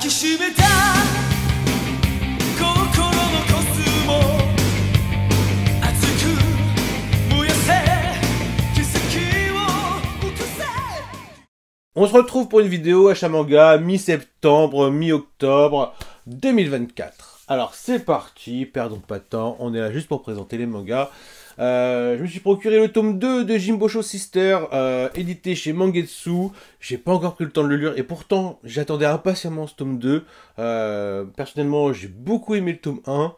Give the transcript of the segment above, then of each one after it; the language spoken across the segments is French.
きしめた心のコスモ熱く燃やせ奇跡を起こせ。 On se retrouve pour une vidéo Achat Manga mi-septembre, mi-octobre 2024. Alors c'est parti, perdons pas de temps, on est là juste pour présenter les mangas. Je me suis procuré le tome 2 de Jimbocho Sister, édité chez Mangetsu. J'ai pas encore pris le temps de le lire et pourtant j'attendais impatiemment ce tome 2. Personnellement j'ai beaucoup aimé le tome 1.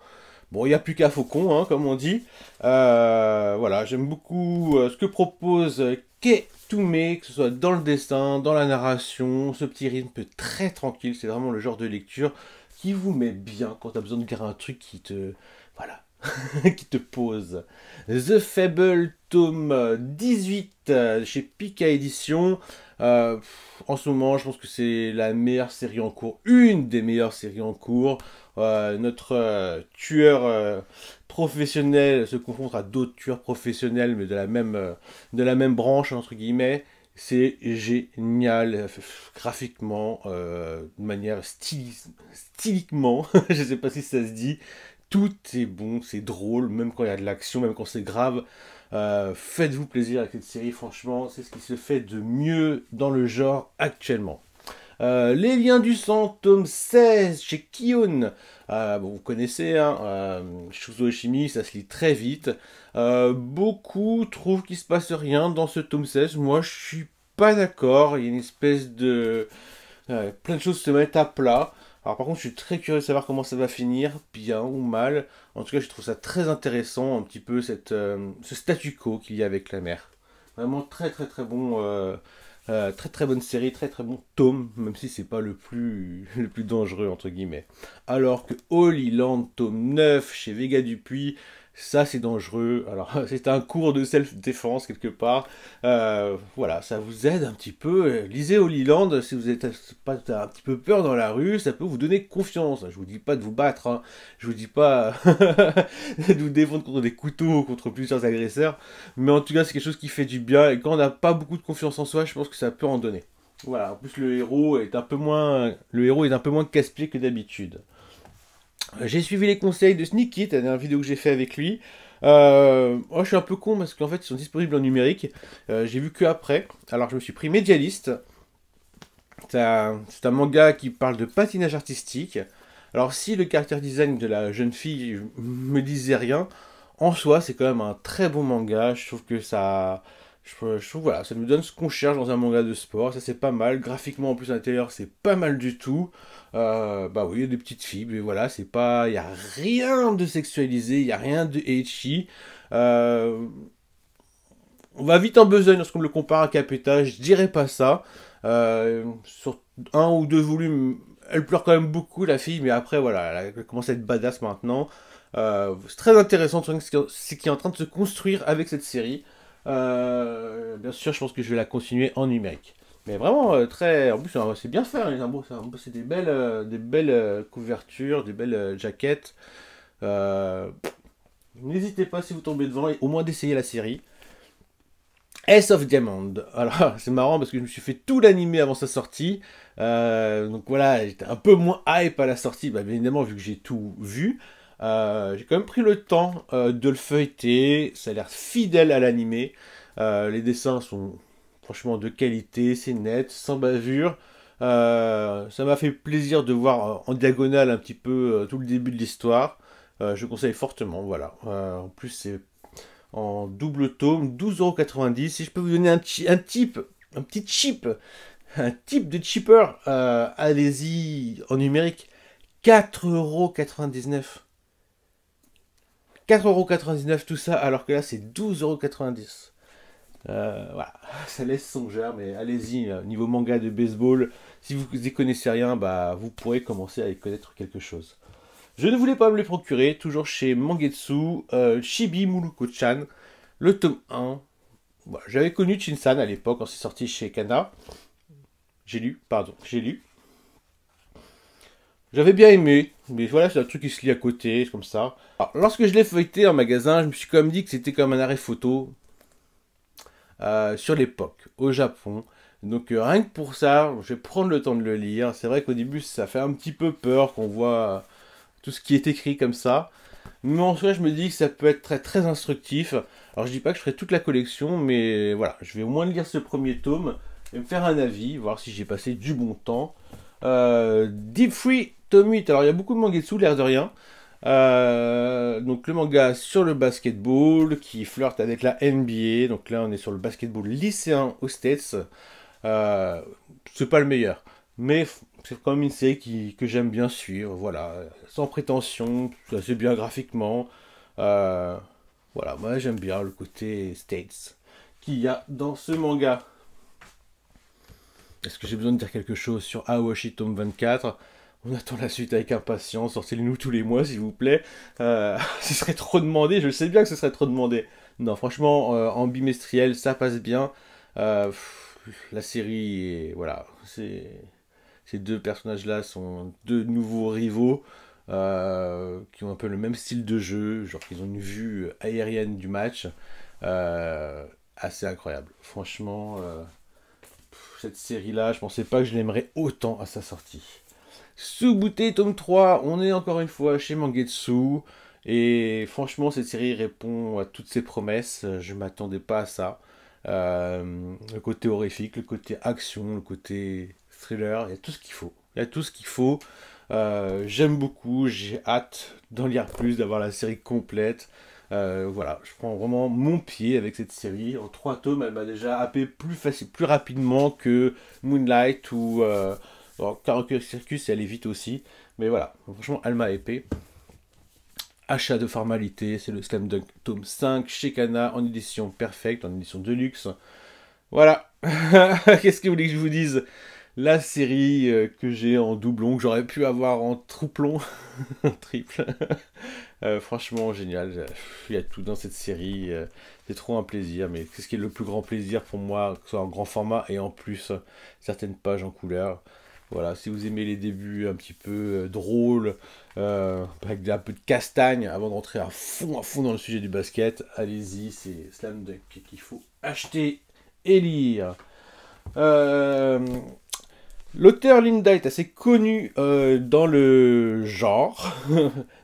Bon, il n'y a plus qu'à Faucon, hein, comme on dit. Voilà, j'aime beaucoup ce que propose Ketume, que ce soit dans le dessin, dans la narration, ce petit rythme très tranquille. C'est vraiment le genre de lecture qui vous met bien quand tu as besoin de lire un truc qui te... Voilà. qui te pose. The Fable, tome 18 chez Pika Édition. En ce moment, je pense que c'est la meilleure série en cours, une des meilleures séries en cours. Notre tueur professionnel se confronte à d'autres tueurs professionnels, mais de la même branche, entre guillemets. C'est génial, graphiquement, de manière styliquement, je sais pas si ça se dit. Tout est bon, c'est drôle, même quand il y a de l'action, même quand c'est grave. Faites-vous plaisir avec cette série, franchement, c'est ce qui se fait de mieux dans le genre actuellement. Les liens du sang, tome 16 chez Kion. Bon, vous connaissez, hein, Shuzo Oshimi, ça se lit très vite. Beaucoup trouvent qu'il se passe rien dans ce tome 16. Moi, je suis pas d'accord. Il y a une espèce de... plein de choses se mettent à plat. Alors par contre, je suis très curieux de savoir comment ça va finir, bien ou mal. En tout cas, je trouve ça très intéressant, un petit peu ce statu quo qu'il y a avec la mer. Vraiment très bon, très bonne série, très bon tome, même si c'est pas le plus dangereux entre guillemets. Alors que Holy Land tome 9 chez Vega Dupuis, ça c'est dangereux. Alors c'est un cours de self-défense quelque part. Voilà, ça vous aide un petit peu. Lisez Holy Land si vous êtes pas un petit peu peur dans la rue, ça peut vous donner confiance. Je vous dis pas de vous battre, hein. Je vous dis pas de vous défendre contre des couteaux, contre plusieurs agresseurs. Mais en tout cas c'est quelque chose qui fait du bien. Et quand on n'a pas beaucoup de confiance en soi, je pense que ça peut en donner. Voilà, en plus le héros est un peu moins casse-pied que d'habitude. J'ai suivi les conseils de Sneaky, la dernière vidéo que j'ai fait avec lui. Je suis un peu con parce qu'en fait ils sont disponibles en numérique. J'ai vu que après. Alors je me suis pris Medialist. C'est un manga qui parle de patinage artistique. Alors si le character design de la jeune fille me disait rien, en soi c'est quand même un très bon manga. Je trouve que ça... Je trouve voilà, ça nous donne ce qu'on cherche dans un manga de sport, ça c'est pas mal, graphiquement en plus à l'intérieur c'est pas mal du tout. Bah oui, il y a des petites filles, mais voilà, c'est pas, il y a rien de sexualisé, il y a rien de ecchi. On va vite en besogne lorsqu'on le compare à Capeta, je dirais pas ça. Sur un ou deux volumes, elle pleure quand même beaucoup la fille, mais après voilà, elle commence à être badass maintenant. C'est très intéressant ce qui est en train de se construire avec cette série. Bien sûr, je pense que je vais la continuer en numérique. Mais vraiment, très... En plus, c'est bien fait, hein, c'est des belles couvertures, des belles jaquettes. N'hésitez pas, si vous tombez devant, au moins d'essayer la série. Ace of Diamond. Alors, c'est marrant parce que je me suis fait tout l'animé avant sa sortie. Donc voilà, j'étais un peu moins hype à la sortie, bah, bien évidemment, vu que j'ai tout vu. J'ai quand même pris le temps de le feuilleter, ça a l'air fidèle à l'animé, les dessins sont franchement de qualité, c'est net, sans bavure, ça m'a fait plaisir de voir en diagonale un petit peu tout le début de l'histoire, je conseille fortement, voilà, en plus c'est en double tome, 12,90 €, si je peux vous donner un petit chip de cheaper, allez-y en numérique, 4,99 €. 4,99 € tout ça, alors que là c'est 12,90 €. Voilà, ça laisse songeur, mais allez-y, niveau manga de baseball, si vous n'y connaissez rien, bah, vous pourrez commencer à y connaître quelque chose. Je ne voulais pas me les procurer, toujours chez Mangetsu, Chibi Muluko-chan, le tome 1. Voilà, j'avais connu Shin-san à l'époque, quand c'est sorti chez Kana. J'ai lu. J'avais bien aimé, mais voilà, c'est un truc qui se lit à côté, comme ça. Alors, lorsque je l'ai feuilleté en magasin, je me suis quand même dit que c'était comme un arrêt photo sur l'époque, au Japon. Donc rien que pour ça, je vais prendre le temps de le lire. C'est vrai qu'au début, ça fait un petit peu peur qu'on voit tout ce qui est écrit comme ça. Mais en soi, je me dis que ça peut être très, très instructif. Alors je dis pas que je ferai toute la collection, mais voilà, je vais au moins lire ce premier tome et me faire un avis, voir si j'ai passé du bon temps. Deep Free tome 8. Alors il y a beaucoup de mangetsu, l'air de rien. Donc le manga sur le basketball qui flirte avec la NBA. Donc là on est sur le basketball lycéen aux States. C'est pas le meilleur, mais c'est quand même une série que j'aime bien suivre. Voilà, sans prétention, c'est assez bien graphiquement. Euh, voilà, moi j'aime bien le côté States qu'il y a dans ce manga. Est-ce que j'ai besoin de dire quelque chose sur Aoshi tome 24? On attend la suite avec impatience. Sortez-le-nous tous les mois, s'il vous plaît. Ce serait trop demandé. Je sais bien que ce serait trop demandé. Non, franchement, en bimestriel, ça passe bien. La série, voilà, ces deux personnages-là sont deux nouveaux rivaux qui ont un peu le même style de jeu, genre qu'ils ont une vue aérienne du match. Assez incroyable. Franchement, cette série-là, je pensais pas que je l'aimerais autant à sa sortie. Sous-Bouté, tome 3, on est encore une fois chez Mangetsu. Et franchement, cette série répond à toutes ses promesses. Je m'attendais pas à ça. Le côté horrifique, le côté action, le côté thriller, il y a tout ce qu'il faut. Il y a tout ce qu'il faut. J'aime beaucoup, j'ai hâte d'en lire plus, d'avoir la série complète. Voilà, je prends vraiment mon pied avec cette série. En 3 tomes, elle m'a déjà happé plus rapidement que Moonlight ou Karaoke Circus, elle est vite aussi. Mais voilà, franchement, elle m'a épée. Achat de formalité, c'est le Slam Dunk tome 5 chez Kana en édition perfecte, en édition deluxe. Voilà. Qu'est-ce que vous voulez que je vous dise? La série que j'ai en doublon, que j'aurais pu avoir en trouplon, triple. Franchement, génial. Il y a tout dans cette série. C'est trop un plaisir. Mais qu'est-ce qui est le plus grand plaisir pour moi, que ce soit en grand format et en plus certaines pages en couleur. Voilà, si vous aimez les débuts un petit peu drôles, avec un peu de castagne, avant de rentrer à fond dans le sujet du basket, allez-y, c'est Slam Dunk qu'il faut acheter et lire. L'auteur Linda est assez connu dans le genre,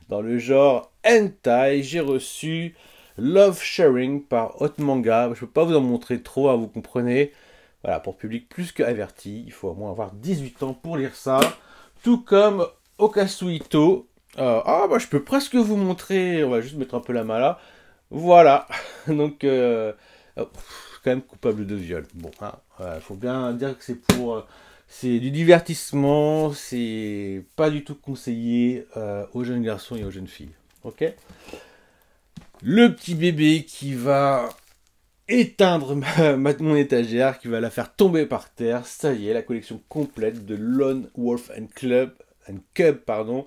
dans le genre hentai. J'ai reçu Love Sharing par Hot Manga. Je ne peux pas vous en montrer trop, vous comprenez. Voilà, pour public plus qu'averti, il faut au moins avoir 18 ans pour lire ça. Tout comme Okasuito. Bah je peux presque vous montrer, on va juste mettre un peu la main là. Voilà, donc quand même coupable de viol. Bon, faut bien dire que c'est du divertissement, c'est pas du tout conseillé aux jeunes garçons et aux jeunes filles. Ok. Le petit bébé qui va éteindre mon étagère, qui va la faire tomber par terre. Ça y est, la collection complète de Lone Wolf and Cub, pardon.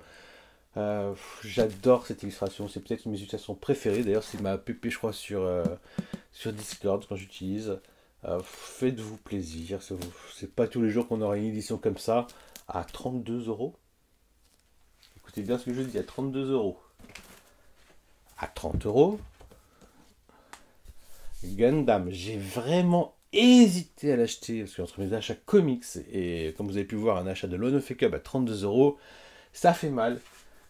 J'adore cette illustration, c'est peut-être une de mes illustrations préférées. D'ailleurs, c'est ma pp, je crois, sur Discord quand j'utilise. Faites-vous plaisir, c'est pas tous les jours qu'on aura une édition comme ça à 32 euros. Écoutez bien ce que je dis, à 32 euros. À 30 euros. Gundam, j'ai vraiment hésité à l'acheter parce qu'entre mes achats comics et comme vous avez pu voir un achat de Lone of Cub à 32 euros, ça fait mal.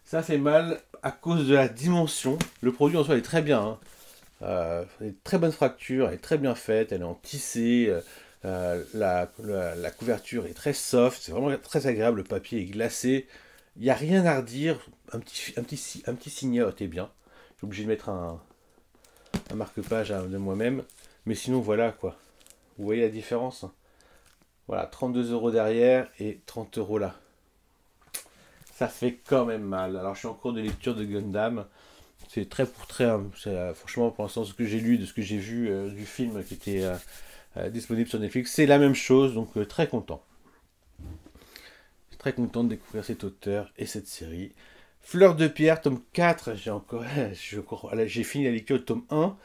Ça fait mal à cause de la dimension. Le produit en soi est très bien. Une très bonne fracture, elle est très bien faite, elle est en tissé. La couverture est très soft, c'est vraiment très agréable. Le papier est glacé. Il n'y a rien à redire. Un petit signet est bien. Je suis obligé de mettre un marque-page de moi-même. Mais sinon, voilà quoi. Vous voyez la différence? Voilà, 32 euros derrière et 30 euros là. Ça fait quand même mal. Alors, je suis en cours de lecture de Gundam. C'est très pour très. Franchement, pour l'instant, ce que j'ai lu, de ce que j'ai vu du film qui était disponible sur Netflix, c'est la même chose. Donc, très content. Très content de découvrir cet auteur et cette série. Fleur de pierre, tome 4. J'ai fini la lecture de tome 1.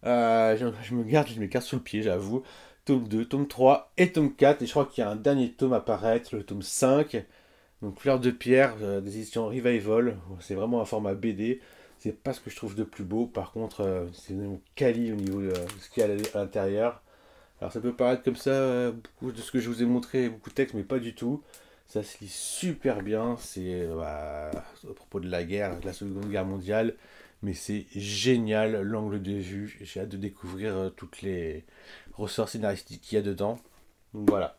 Je me garde mes cartes sous le pied, j'avoue. Tome 2, tome 3 et tome 4. Et je crois qu'il y a un dernier tome à apparaître, le tome 5. Donc Fleur de pierre, des éditions Revival. C'est vraiment un format BD. C'est pas ce que je trouve de plus beau. Par contre, c'est mon quali au niveau de ce qu'il y a à l'intérieur. Alors ça peut paraître comme ça, beaucoup de ce que je vous ai montré, beaucoup de texte, mais pas du tout. Ça se lit super bien, c'est à propos de la guerre, de la Seconde Guerre mondiale, mais c'est génial l'angle de vue. J'ai hâte de découvrir toutes les ressorts scénaristiques qu'il y a dedans. Donc voilà,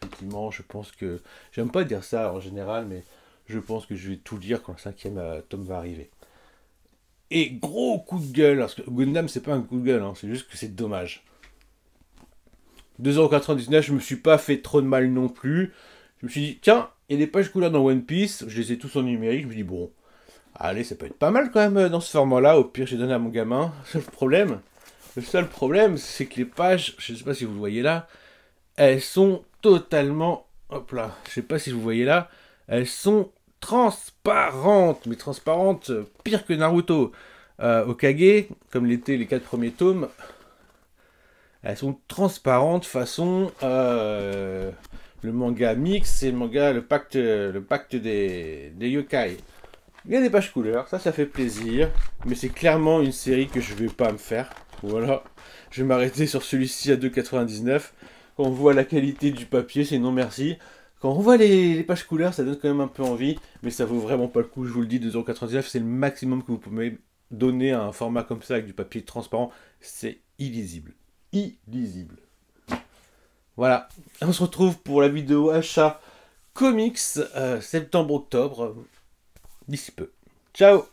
effectivement, je pense que... J'aime pas dire ça en général, mais je pense que je vais tout lire quand le cinquième tome va arriver. Et gros coup de gueule, parce que Gundam c'est pas un coup de gueule, hein, c'est juste que c'est dommage. 2,99€, je me suis pas fait trop de mal non plus. Je me suis dit, tiens, il y a des pages couleurs dans One Piece, je les ai tous en numérique, je me dis, bon, allez, ça peut être pas mal quand même dans ce format-là, au pire, j'ai donné à mon gamin. Le seul problème, c'est que les pages, je sais pas si vous le voyez là, elles sont totalement, hop là, je sais pas si vous voyez là, elles sont transparentes, mais transparentes, pire que Naruto. Okage, comme l'étaient les 4 premiers tomes, elles sont transparentes façon le manga mix et le pacte des yokai. Il y a des pages couleurs, ça fait plaisir, mais c'est clairement une série que je vais pas me faire. Voilà, je vais m'arrêter sur celui-ci à 2,99. Quand on voit la qualité du papier, c'est non merci. Quand on voit les pages couleurs, ça donne quand même un peu envie, mais ça vaut vraiment pas le coup, je vous le dis, 2,99€, c'est le maximum que vous pouvez donner à un format comme ça avec du papier transparent, c'est illisible. Illisible. Voilà, on se retrouve pour la vidéo achat comics septembre-octobre, d'ici peu. Ciao!